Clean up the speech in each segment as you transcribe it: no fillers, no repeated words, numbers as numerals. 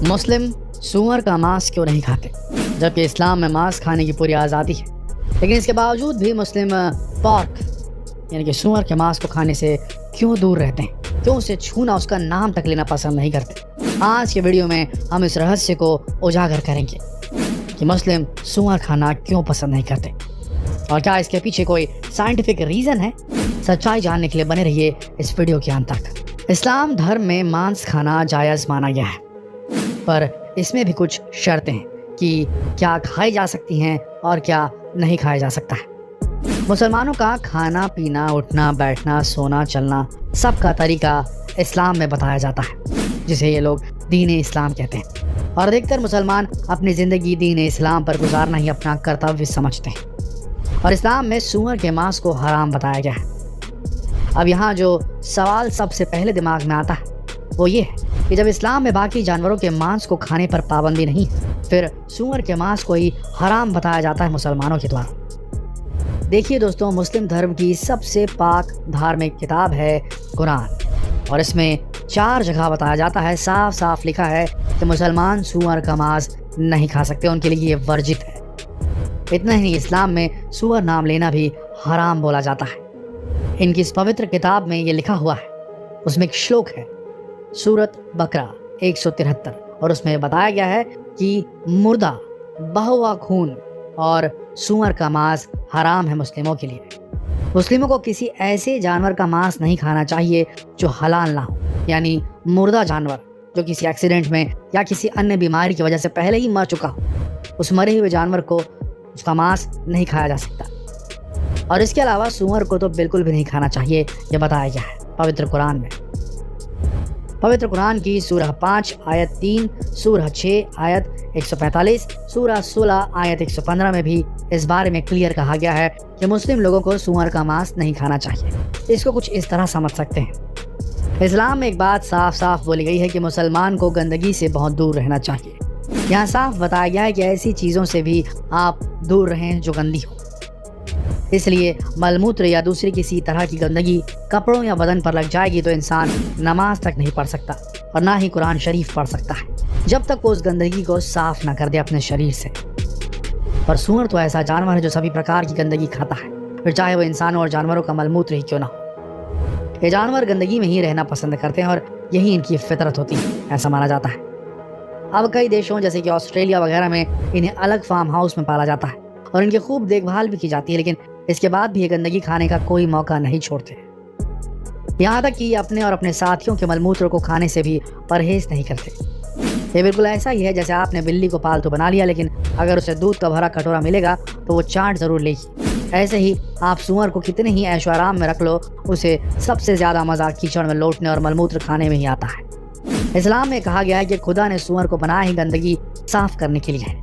मुस्लिम सूअर का मांस क्यों नहीं खाते, जबकि इस्लाम में मांस खाने की पूरी आज़ादी है। लेकिन इसके बावजूद भी मुस्लिम पॉर्क यानी कि सूअर के मांस को खाने से क्यों दूर रहते हैं, क्यों उसे छूना, उसका नाम तक लेना पसंद नहीं करते। आज के वीडियो में हम इस रहस्य को उजागर करेंगे कि मुस्लिम सूअर खाना क्यों पसंद नहीं करते और क्या इसके पीछे कोई साइंटिफिक रीज़न है। सच्चाई जानने के लिए बने रहिए इस वीडियो के अंत तक। इस्लाम धर्म में मांस खाना जायज़ माना गया है, पर इसमें भी कुछ शर्तें हैं कि क्या खाई जा सकती हैं और क्या नहीं खाया जा सकता है। मुसलमानों का खाना पीना, उठना बैठना, सोना चलना, सबका तरीका इस्लाम में बताया जाता है, जिसे ये लोग दीन इस्लाम कहते हैं। और अधिकतर मुसलमान अपनी ज़िंदगी दीन इस्लाम पर गुजारना ही अपना कर्तव्य समझते हैं और इस्लाम में सूअर के मांस को हराम बताया गया है। अब यहाँ जो सवाल सबसे पहले दिमाग में आता है वो ये है कि जब इस्लाम में बाकी जानवरों के मांस को खाने पर पाबंदी नहीं, फिर सूअर के मांस को ही हराम बताया जाता है मुसलमानों के द्वारा। देखिए दोस्तों, मुस्लिम धर्म की सबसे पाक धार्मिक किताब है कुरान, और इसमें 4 जगह बताया जाता है, साफ साफ लिखा है कि मुसलमान सूअर का मांस नहीं खा सकते, उनके लिए ये वर्जित है। इतना ही नहीं, इस्लाम में सूअर नाम लेना भी हराम बोला जाता है। इनकी इस पवित्र किताब में ये लिखा हुआ है, उसमें एक श्लोक है, सूरत बकरा 173, और उसमें बताया गया है कि मुर्दा, बहा हुआ खून और सूअर का मांस हराम है मुस्लिमों के लिए। मुस्लिमों को किसी ऐसे जानवर का मांस नहीं खाना चाहिए जो हलाल ना हो, यानी मुर्दा जानवर जो किसी एक्सीडेंट में या किसी अन्य बीमारी की वजह से पहले ही मर चुका हो, उस मरे हुए जानवर को उसका मांस नहीं खाया जा सकता। और इसके अलावा सूअर को तो बिल्कुल भी नहीं खाना चाहिए, यह बताया गया है पवित्र कुरान में। पवित्र कुरान की सूरह 5 आयत 3, सूरह 6 आयत 145, सूरह 16 आयत 115 में भी इस बारे में क्लियर कहा गया है कि मुस्लिम लोगों को सूअर का मांस नहीं खाना चाहिए। इसको कुछ इस तरह समझ सकते हैं, इस्लाम में एक बात साफ साफ बोली गई है कि मुसलमान को गंदगी से बहुत दूर रहना चाहिए। यहाँ साफ बताया गया है कि ऐसी चीज़ों से भी आप दूर रहें जो गंदी हो। इसलिए मलमूत्र या दूसरी किसी तरह की गंदगी कपड़ों या बदन पर लग जाएगी तो इंसान नमाज तक नहीं पढ़ सकता और ना ही कुरान शरीफ पढ़ सकता है, जब तक वो उस गंदगी को साफ ना कर दे अपने शरीर से। पर सूअर तो ऐसा जानवर है जो सभी प्रकार की गंदगी खाता है, फिर चाहे वो इंसानों और जानवरों का मलमूत्र ही क्यों ना हो। ये जानवर गंदगी में ही रहना पसंद करते हैं और यही इनकी फितरत होती है, ऐसा माना जाता है। अब कई देशों जैसे कि ऑस्ट्रेलिया वगैरह में इन्हें अलग फार्म हाउस में पाला जाता है और इनकी खूब देखभाल भी की जाती है, लेकिन इसके बाद भी ये गंदगी खाने का कोई मौका नहीं छोड़ते। यहाँ तक कि अपने और अपने साथियों के मलमूत्र को खाने से भी परहेज नहीं करते। ये बिल्कुल ऐसा ही है जैसे आपने बिल्ली को पालतू बना लिया, लेकिन अगर उसे दूध का भरा कटोरा मिलेगा तो वो चाट जरूर लेगी। ऐसे ही आप सूअर को कितने ही ऐशो आराम में रख लो, उसे सबसे ज़्यादा मज़ा कीचड़ में लौटने और मलमूत्र खाने में ही आता है। इस्लाम में कहा गया है कि खुदा ने सूअर को बनाया ही गंदगी साफ करने के लिए है।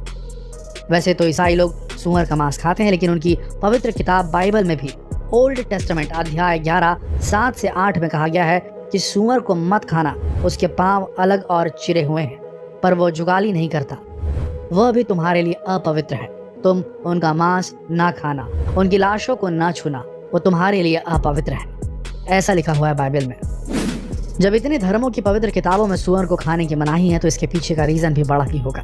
वैसे तो ईसाई लोग सूअर का मांस खाते हैं, लेकिन उनकी पवित्र किताब बाइबल में भी ओल्ड टेस्टामेंट अध्याय 11 7 से 8 में कहा गया है कि सूअर को मत खाना, उसके पांव अलग और चिरे हुए हैं, पर वो जुगाली नहीं करता, वह भी तुम्हारे लिए अपवित्र है। तुम उनका मांस ना खाना, उनकी लाशों को ना छूना, वो तुम्हारे लिए अपवित्र है। ऐसा लिखा हुआ है बाइबल में। जब इतने धर्मों की पवित्र किताबों में सूअर को खाने की मनाही है तो इसके पीछे का रीज़न भी बड़ा ही होगा।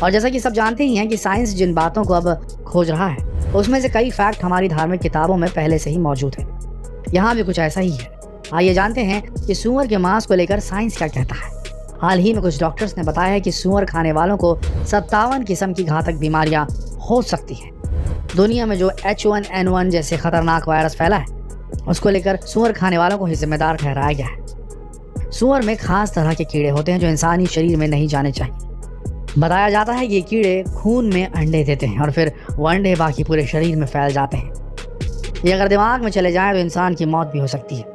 और जैसा कि सब जानते ही हैं कि साइंस जिन बातों को अब खोज रहा है उसमें से कई फैक्ट हमारी धार्मिक किताबों में पहले से ही मौजूद है। यहाँ भी कुछ ऐसा ही है। आइए जानते हैं कि सूअर के मांस को लेकर साइंस क्या कहता है। हाल ही में कुछ डॉक्टर्स ने बताया है कि सूअर खाने वालों को 57 किस्म की घातक बीमारियाँ हो सकती हैं। दुनिया में जो H1N1 जैसे खतरनाक वायरस फैला है उसको लेकर सूअर खाने वालों को ही जिम्मेदार ठहराया गया है। सूअर में खास तरह के कीड़े होते हैं जो इंसानी शरीर में नहीं जाने चाहिए। बताया जाता है कि ये कीड़े खून में अंडे देते हैं और फिर वो अंडे बाकी पूरे शरीर में फैल जाते हैं। ये अगर दिमाग में चले जाए तो इंसान की मौत भी हो सकती है।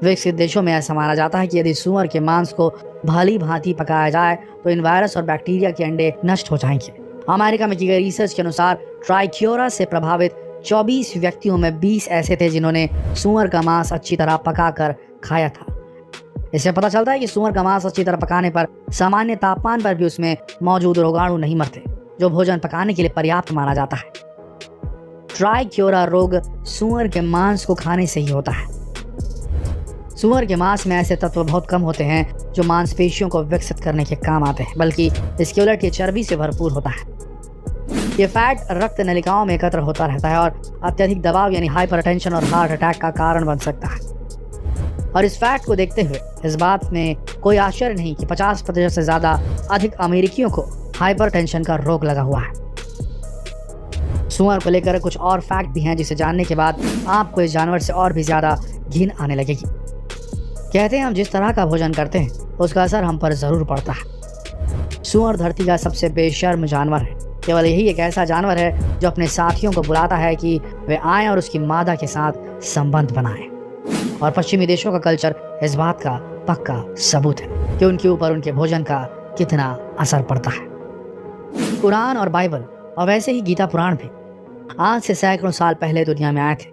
विकसित देशों में ऐसा माना जाता है कि यदि सूअर के मांस को भली भांति पकाया जाए तो इन वायरस और बैक्टीरिया के अंडे नष्ट हो जाएंगे। अमेरिका में की गई रिसर्च के अनुसार ट्राइक्योरा से प्रभावित 24 व्यक्तियों में 20 ऐसे थे जिन्होंने सूअर का मांस अच्छी तरह पकाकर खाया था। इससे पता चलता है कि सूअर का मांस अच्छी तरह पकाने पर सामान्य तापमान पर भी उसमें मौजूद रोगाणु नहीं मरते, जो भोजन पकाने के लिए पर्याप्त माना जाता है। ट्राइक्योरा रोग सूअर के मांस को खाने से ही होता है। सूअर के मांस में ऐसे तत्व बहुत कम होते हैं जो मांसपेशियों को विकसित करने के काम आते हैं, बल्कि इसके उलट ये चर्बी से भरपूर होता है। ये फैट रक्त नलिकाओं में एकत्र होता रहता है और अत्यधिक दबाव यानी हाइपरटेंशन और हार्ट अटैक का कारण बन सकता है। और इस फैट को देखते हुए इस बात में कोई आश्चर्य नहीं कि 50% से ज़्यादा अधिक अमेरिकियों को हाइपरटेंशन का रोग लगा हुआ है। सूअर को लेकर कुछ और फैक्ट भी हैं जिसे जानने के बाद आपको इस जानवर से और भी ज़्यादा घिन आने लगेगी। कहते हैं हम जिस तरह का भोजन करते हैं उसका असर हम पर ज़रूर पड़ता है। सूअर धरती का सबसे बेशर्म जानवर है। केवल यही एक ऐसा जानवर है जो अपने साथियों को बुलाता है कि वे आएं और उसकी मादा के साथ संबंध बनाएं। और पश्चिमी देशों का कल्चर इस बात का पक्का सबूत है कि उनके ऊपर उनके भोजन का कितना असर पड़ता है। कुरान और बाइबल और वैसे ही गीता पुराण भी आज से सैकड़ों साल पहले दुनिया में आए थे,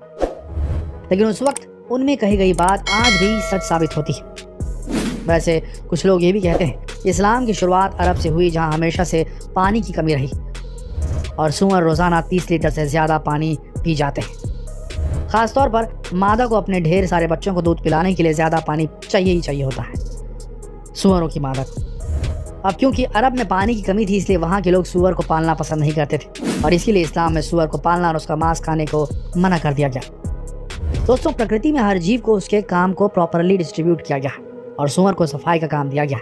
लेकिन उस वक्त उनमें कही गई बात आज भी सच साबित होती है। वैसे कुछ लोग ये भी कहते हैं कि इस्लाम की शुरुआत अरब से हुई, जहां हमेशा से पानी की कमी रही और सूअर रोज़ाना 30 लीटर से ज़्यादा पानी पी जाते हैं। ख़ासतौर पर मादा को अपने ढेर सारे बच्चों को दूध पिलाने के लिए ज़्यादा पानी चाहिए ही चाहिए होता है सूअरों की मादा को। अब क्योंकि अरब में पानी की कमी थी, इसलिए वहाँ के लोग सूअर को पालना पसंद नहीं करते थे और इसीलिए इस्लाम में सूअर को पालना और उसका मांस खाने को मना कर दिया गया। दोस्तों, प्रकृति में हर जीव को उसके काम को प्रॉपरली डिस्ट्रीब्यूट किया गया और सूअर को सफाई का काम दिया गया।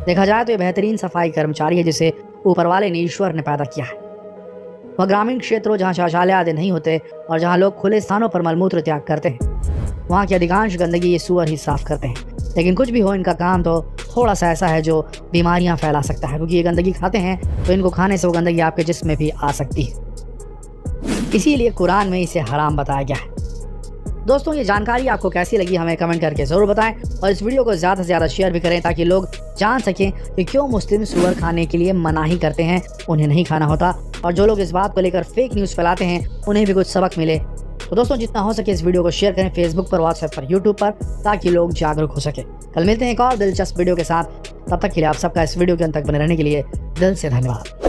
देखा जाए तो ये बेहतरीन सफाई कर्मचारी है जिसे ऊपर वाले ने ईश्वर ने पैदा किया है। वह ग्रामीण क्षेत्रों जहाँ शौचालय आदि नहीं होते और जहाँ लोग खुले स्थानों पर मलमूत्र त्याग करते हैं, वहाँ की अधिकांश गंदगी ये सूअर ही साफ करते हैं। लेकिन कुछ भी हो, इनका काम तो थोड़ा सा ऐसा है जो बीमारियां फैला सकता है, क्योंकि ये गंदगी खाते हैं तो इनको खाने से वो गंदगी आपके जिस्म में भी आ सकती है। इसीलिए कुरान में इसे हराम बताया गया है। दोस्तों, ये जानकारी आपको कैसी लगी हमें कमेंट करके ज़रूर बताएं और इस वीडियो को ज़्यादा से ज़्यादा शेयर भी करें ताकि लोग जान सकें कि क्यों मुस्लिम सूअर खाने के लिए मनाही करते हैं, उन्हें नहीं खाना होता। और जो लोग इस बात को लेकर फेक न्यूज़ फैलाते हैं उन्हें भी कुछ सबक मिले। तो दोस्तों, जितना हो सके इस वीडियो को शेयर करें फेसबुक पर, व्हाट्सएप पर, यूट्यूब पर, ताकि लोग जागरूक हो सके। कल मिलते हैं एक और दिलचस्प वीडियो के साथ। तब तक के लिए आप सबका इस वीडियो के अंत तक बने रहने के लिए दिल से धन्यवाद।